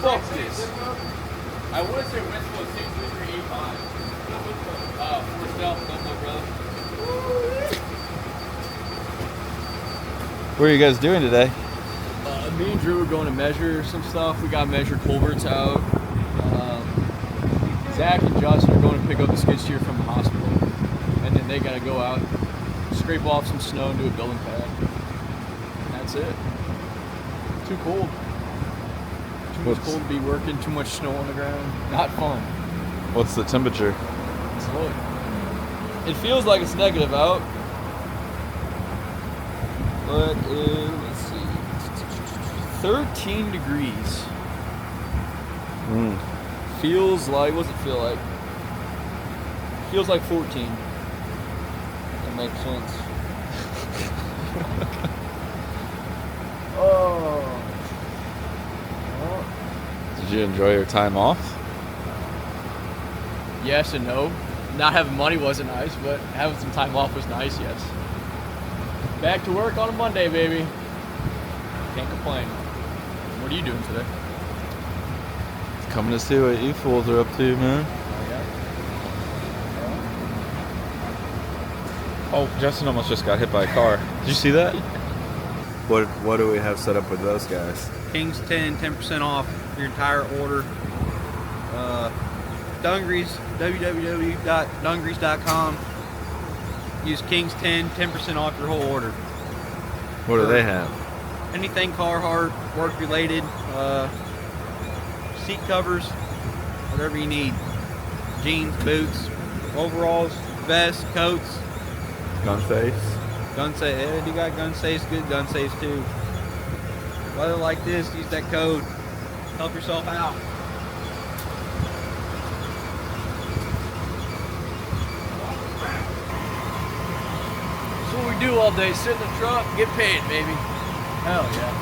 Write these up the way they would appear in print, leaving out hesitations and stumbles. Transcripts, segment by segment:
fuck this? I want to say Winslow is 63385. Forrest Bell, that's my brother. What are you guys doing today? Me and Drew are going to measure some stuff. We got to measure culverts out. Zach and Justin are going to pick up the skid steer from the hospital. And then they got to go out, scrape off some snow and do a building pad. And that's it. Too cold. Too much cold to be working, too much snow on the ground. Not fun. What's the temperature? Let's look. It feels like it's negative out. But let's see. 13 degrees. Feels like, what's it feel like? Feels like 14. That makes sense. Oh. Did you enjoy your time off? Yes and no. Not having money wasn't nice, but having some time off was nice, yes. Back to work on a Monday, baby. Can't complain. What are you doing today? Coming to see what you fools are up to, man. Oh, Justin almost just got hit by a car. Did you see that? What do we have set up with those guys? Kings 10% off your entire order. Dungries, www.dungries.com. Use Kings 10% off your whole order. What do they have? Anything Carhartt, work related, seat covers, whatever you need. Jeans, boots, overalls, vests, coats. Gun safes? Gun safe, yeah, you got gun safes, good gun safes too. Weather like this, use that code. Help yourself out. That's what we do all day, sit in the truck, get paid, baby. Hell yeah.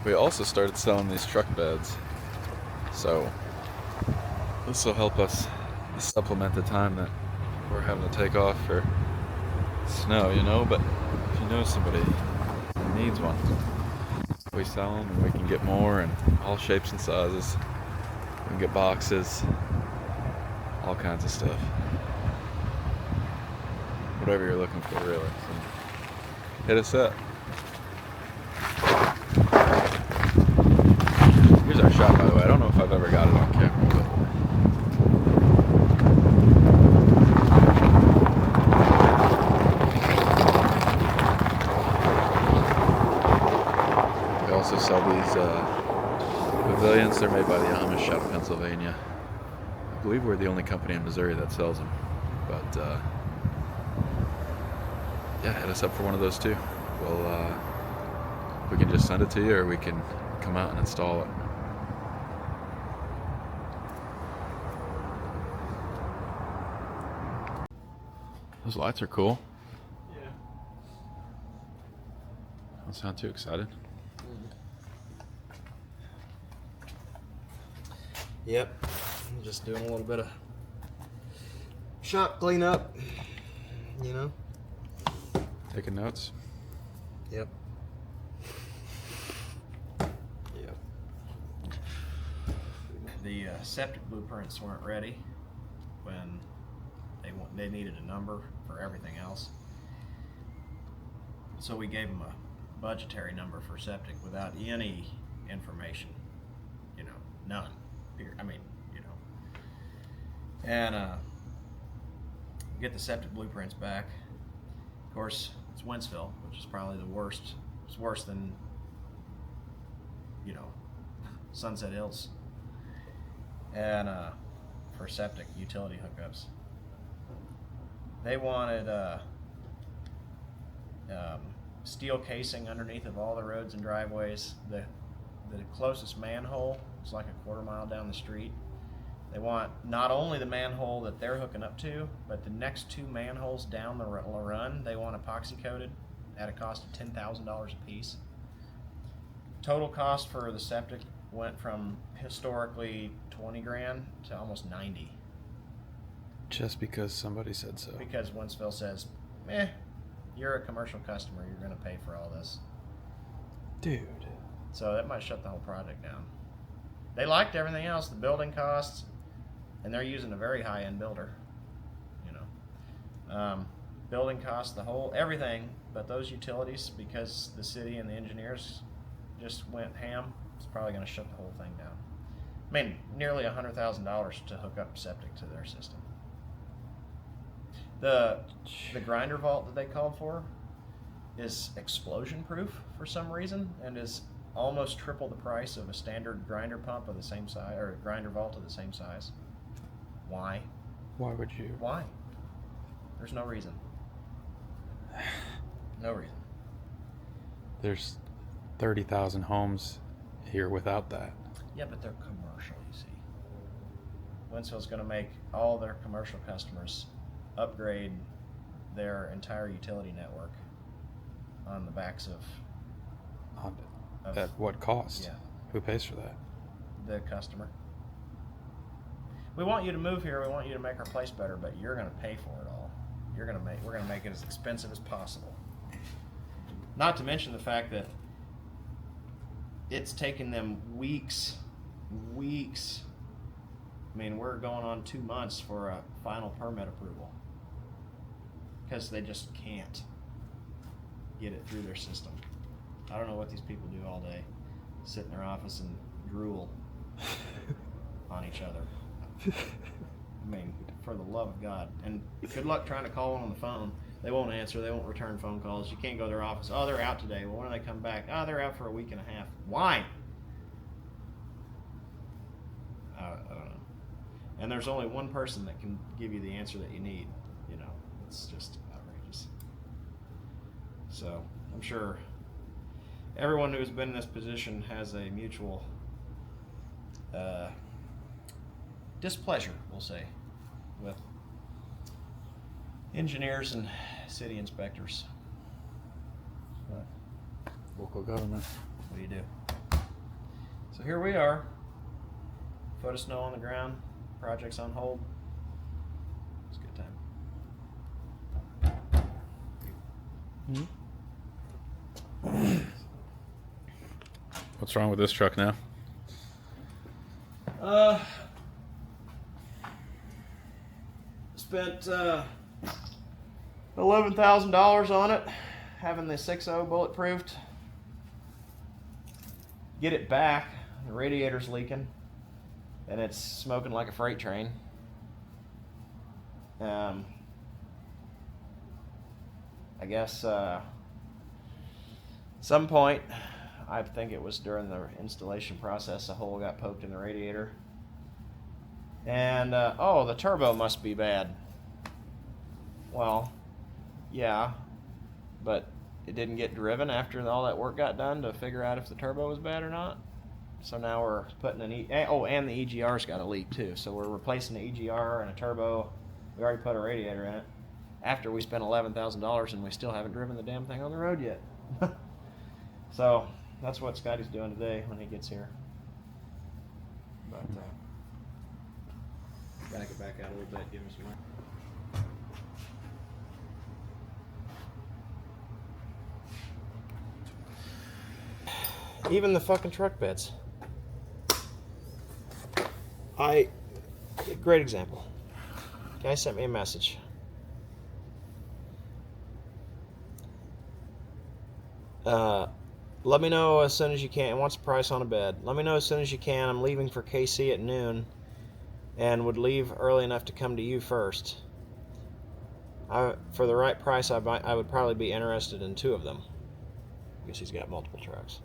We also started selling these truck beds, so this will help us supplement the time that we're having to take off for snow, you know. But if you know somebody who needs one, we sell them and we can get more in all shapes and sizes. We can get boxes, all kinds of stuff, whatever you're looking for, really. So hit us up. Here's our shot, by the way. I don't know if I've ever got it on camera, but we also sell these pavilions. They're made by the Amish out of Pennsylvania. I believe we're the only company in Missouri that sells them. But yeah, hit us up for one of those too. We can just send it to you, or we can come out and install it. Those lights are cool. Yeah. Don't sound too excited. Yep. I'm just doing a little bit of shop cleanup, you know. Taking notes. Yep. Yep. The septic blueprints weren't ready when they needed a number for everything else. So we gave them a budgetary number for septic without any information, you know, none. I mean, you know. And get the septic blueprints back. Of course, it's Wentzville, which is probably the worst. It's worse than, you know, Sunset Hills. And for septic utility hookups, they wanted steel casing underneath of all the roads and driveways. The closest manhole is like a quarter mile down the street. They want not only the manhole that they're hooking up to, but the next two manholes down the run, they want epoxy coated at a cost of $10,000 a piece. Total cost for the septic went from historically 20 grand to almost 90. Just because somebody said so. Because Wentzville says, you're a commercial customer, you're going to pay for all this. Dude. So that might shut the whole project down. They liked everything else, the building costs, and they're using a very high-end builder. Building costs, everything, but those utilities, because the city and the engineers just went ham, it's probably going to shut the whole thing down. I mean, nearly $100,000 to hook up septic to their system. The grinder vault that they called for is explosion proof for some reason, and is almost triple the price of a standard grinder pump of the same size, or a grinder vault of the same size. Why? Why would you? Why? There's no reason. No reason. There's 30,000 homes here without that. Yeah, but they're commercial, you see. Wentzville's going to make all their commercial customers upgrade their entire utility network on the backs of At what cost? Yeah. Who pays for that? The customer. We want you to move here. We want you to make our place better, but you're going to pay for it all. We're going to make it as expensive as possible. Not to mention the fact that it's taken them weeks. I mean, we're going on 2 months for a final permit approval because they just can't get it through their system. I don't know what these people do all day. Sit in their office and drool on each other. I mean, for the love of God. And good luck trying to call one on the phone. They won't answer. They won't return phone calls. You can't go to their office. Oh, they're out today. Well, when do they come back? Oh, they're out for a week and a half. Why? I don't know. And there's only one person that can give you the answer that you need. It's just outrageous. So I'm sure everyone who's been in this position has a mutual displeasure, we'll say, with engineers and city inspectors. But Local government. what do you do? So here we are. Foot of snow on the ground. Project's on hold. It's a good time. What's wrong with this truck now? Spent $11,000 on it, having the 6.0 bulletproofed. Get it back, the radiator's leaking, and it's smoking like a freight train. I guess some point, I think it was during the installation process, a hole got poked in the radiator. And, the turbo must be bad. Well, yeah, but it didn't get driven after all that work got done to figure out if the turbo was bad or not. So now we're putting and the EGR's got a leak too. So we're replacing the EGR and a turbo. We already put a radiator in it after we spent $11,000 and we still haven't driven the damn thing on the road yet. So that's what Scotty's doing today when he gets here. But gotta get back out a little bit, give him some more. Even the fucking truck beds. Great example. Guy sent me a message. Let me know as soon as you can. Wants a price on a bed. Let me know as soon as you can. I'm leaving for KC at noon and would leave early enough to come to you first. For the right price, I would probably be interested in 2 of them. I guess he's got multiple trucks.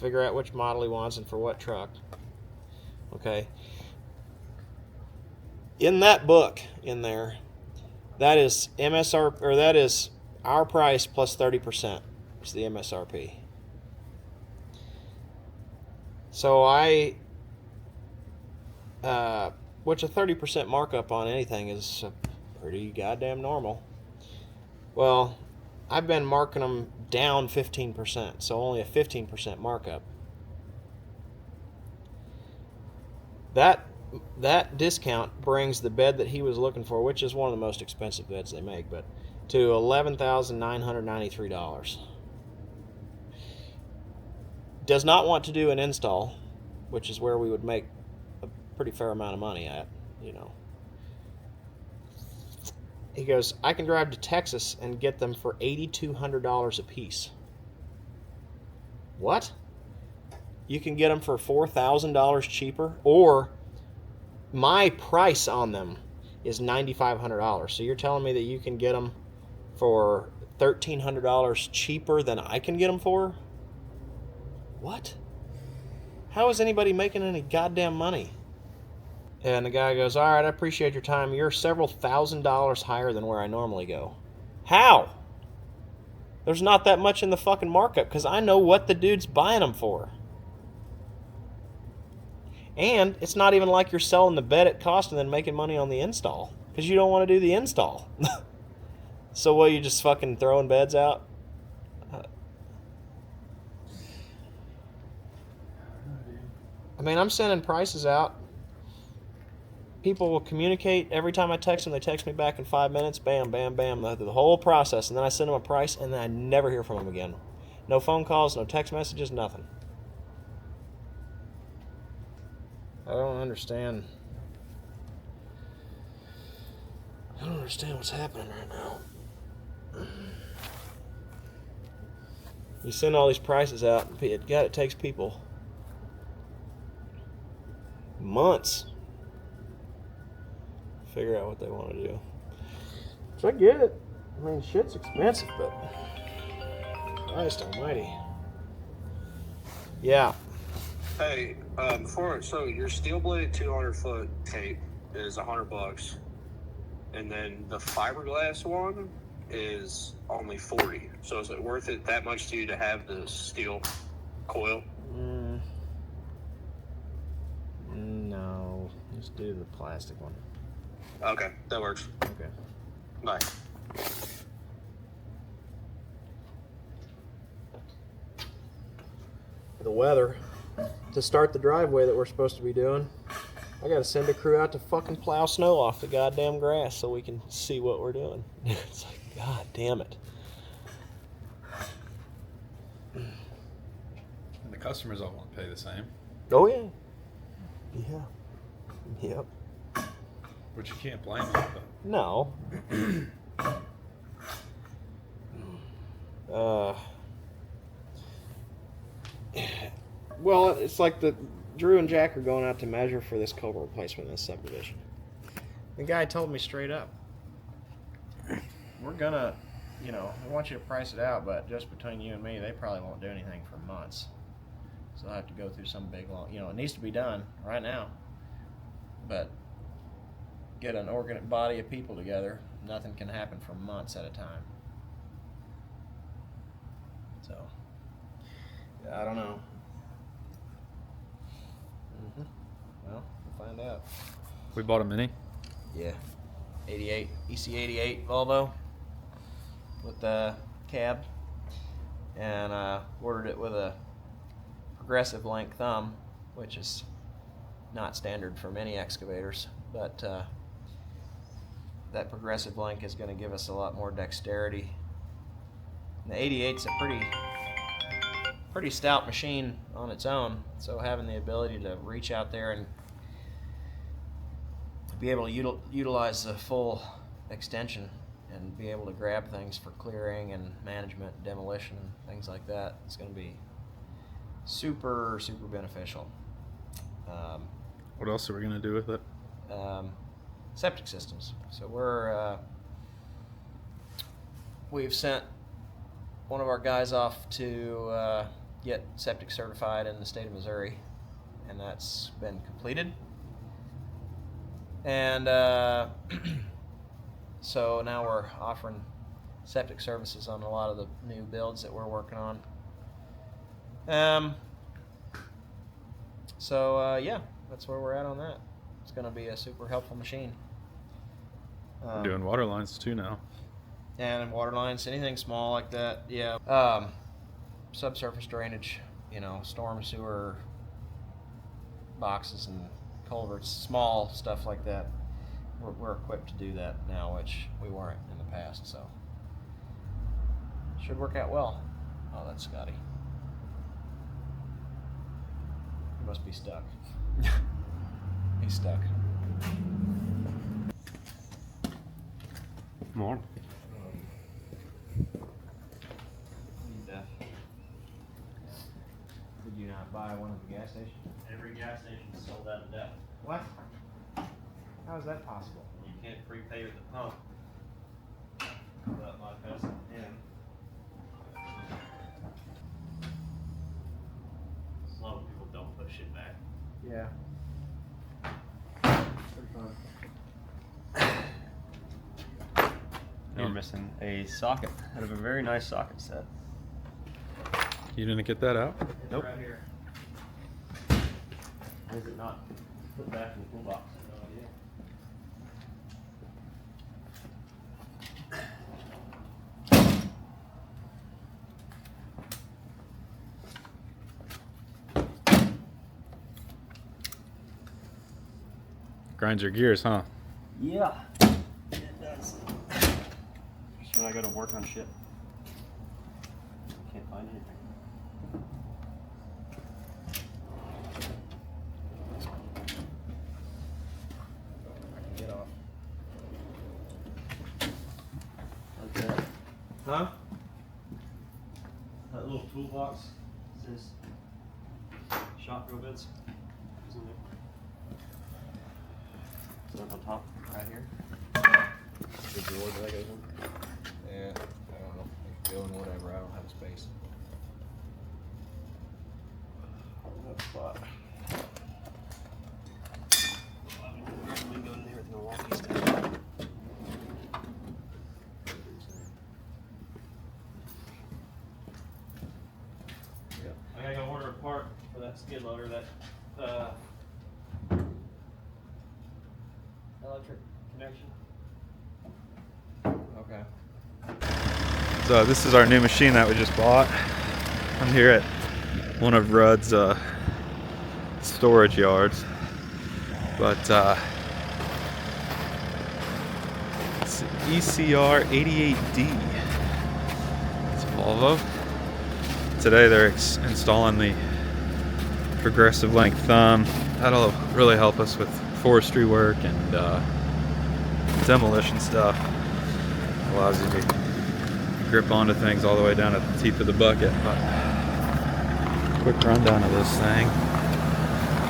Figure out which model he wants and for what truck. Okay. In that book, in there, that is MSRP, or that is our price plus 30%. It's the MSRP. So which a 30% markup on anything is pretty goddamn normal. Well, I've been marking them down 15%, so only a 15% markup. That that discount brings the bed that he was looking for, which is one of the most expensive beds they make, but to $11,993. Does not want to do an install, which is where we would make a pretty fair amount of money at, you know. He goes, I can drive to Texas and get them for $8,200 a piece. What? You can get them for $4,000 cheaper, or my price on them is $9,500. So you're telling me that you can get them for $1,300 cheaper than I can get them for? What? How is anybody making any goddamn money? And the guy goes, all right, I appreciate your time. You're several $1,000s higher than where I normally go. How? There's not that much in the fucking markup because I know what the dude's buying them for. And it's not even like you're selling the bed at cost and then making money on the install because you don't want to do the install. So what, you just fucking throwing beds out? I mean, I'm sending prices out. People will communicate. Every time I text them, they text me back in 5 minutes. Bam, bam, bam. The whole process. And then I send them a price, and then I never hear from them again. No phone calls, no text messages, nothing. I don't understand. I don't understand what's happening right now. You send all these prices out. It takes people months figure out what they want to do. So I get it. I mean, shit's expensive, but Christ almighty. Yeah. Hey, so your steel blade 200-foot tape is $100, and then the fiberglass one is only $40. So is it worth it that much to you to have the steel coil? No, just do the plastic one. Okay, that works. Okay. Bye. The weather to start the driveway that we're supposed to be doing. I gotta send a crew out to fucking plow snow off the goddamn grass so we can see what we're doing. It's like, god damn it. And the customers all want to pay the same. Oh yeah. Yeah. Yep. Which you can't blame them, but No. Well, it's like Drew and Jack are going out to measure for this culvert replacement in this subdivision. The guy told me straight up, we're gonna, we want you to price it out, but just between you and me, they probably won't do anything for months. So I'll have to go through some big long, it needs to be done right now, but get an organic body of people together, nothing can happen for months at a time. So, yeah, I don't know. Well, we'll find out. we bought a Mini. Yeah, 88 EC88 Volvo with the cab, and ordered it with a progressive link thumb, which is not standard for many excavators, but that progressive link is going to give us a lot more dexterity. And the 88's a pretty stout machine on its own, so having the ability to reach out there and be able to utilize the full extension and be able to grab things for clearing and management, demolition, things like that, it's going to be super, super beneficial. What else are we going to do with it? Septic systems. So we've sent one of our guys off to get septic certified in the state of Missouri, and that's been completed. And so now we're offering septic services on a lot of the new builds that we're working on. Yeah, that's where we're at on that. It's going to be a super helpful machine. We're doing water lines too now. And water lines, anything small like that, yeah. Subsurface drainage, storm sewer boxes and culverts, small stuff like that. We're equipped to do that now, which we weren't in the past, so should work out well. Oh, that's Scotty. He must be stuck. He's stuck. Morning. Did you not buy one at the gas station? Every gas station is sold out of depth. What? How is that possible? You can't prepay with the pump. Without bypassing the pin. Slow people don't put shit back. Yeah. Pretty fun. Now we're missing a socket out of a very nice socket set. You didn't get that out? Nope. Right here. Why is it not put back in the toolbox? No idea. Grinds your gears, huh? Yeah, it does. Just when I go to work on shit, can't find anything. Get off. Like that. Huh? That little toolbox says shop drill bits. Isn't it? Is that on top? Right here? The drawer that goes in? Yeah, I don't know. It can go in whatever. I don't have space. That spot. We can go in there with Milwaukee stuff. I gotta go order a part for that skid loader, that electric connection. Okay. So this is our new machine that we just bought. I'm here at one of Rudd's storage yards, but it's ECR 88D. It's a Volvo. Today they're installing the progressive length thumb. That'll really help us with forestry work and demolition stuff. Allows you to grip onto things all the way down at the teeth of the bucket. But quick rundown of this thing.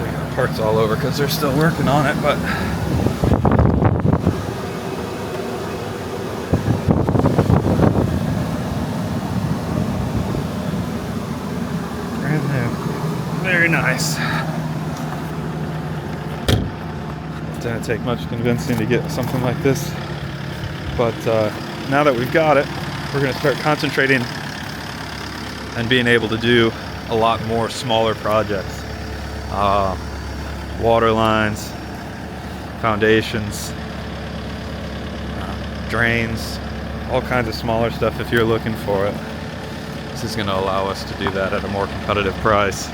We got parts all over because they're still working on it, but brand new. Very nice. It didn't take much convincing to get something like this, but now that we've got it, we're going to start concentrating and being able to do a lot more smaller projects. Water lines, foundations, drains, all kinds of smaller stuff if you're looking for it. This is going to allow us to do that at a more competitive price.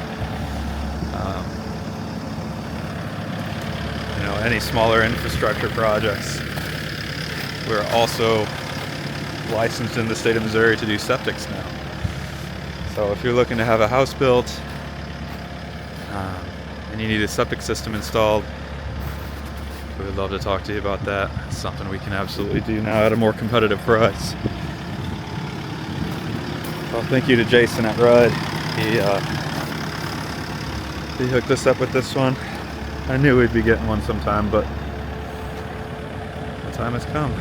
Any smaller infrastructure projects. We're also licensed in the state of Missouri to do septics now. So if you're looking to have a house built and you need a septic system installed, we would love to talk to you about that. It's something we can absolutely do now at a more competitive price. Well, thank you to Jason at Rudd. He hooked us up with this one. I knew we'd be getting one sometime, but the time has come.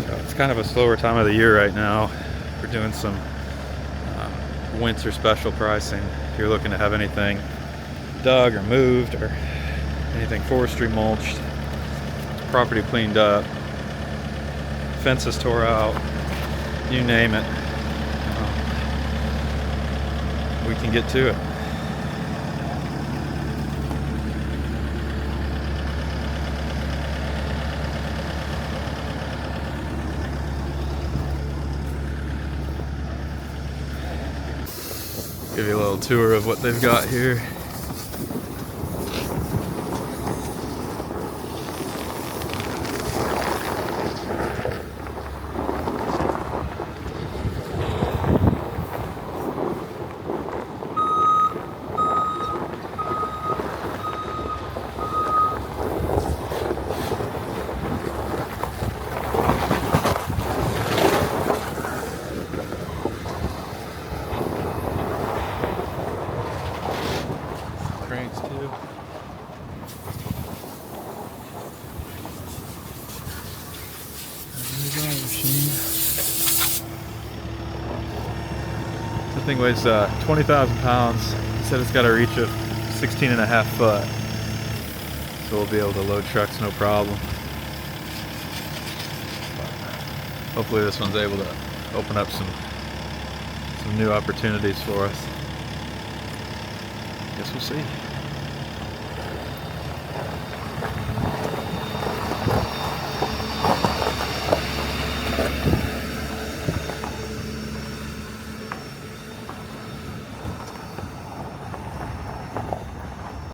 So it's kind of a slower time of the year right now. We're doing some winter special pricing. If you're looking to have anything dug or moved or anything forestry mulched, property cleaned up, fences tore out, you name it, we can get to it. Give you a little tour of what they've got here. Cranes too. The thing weighs 20,000 pounds. He said it's got a reach of 16.5 foot. So we'll be able to load trucks no problem. Hopefully this one's able to open up some new opportunities for us. Guess we'll see.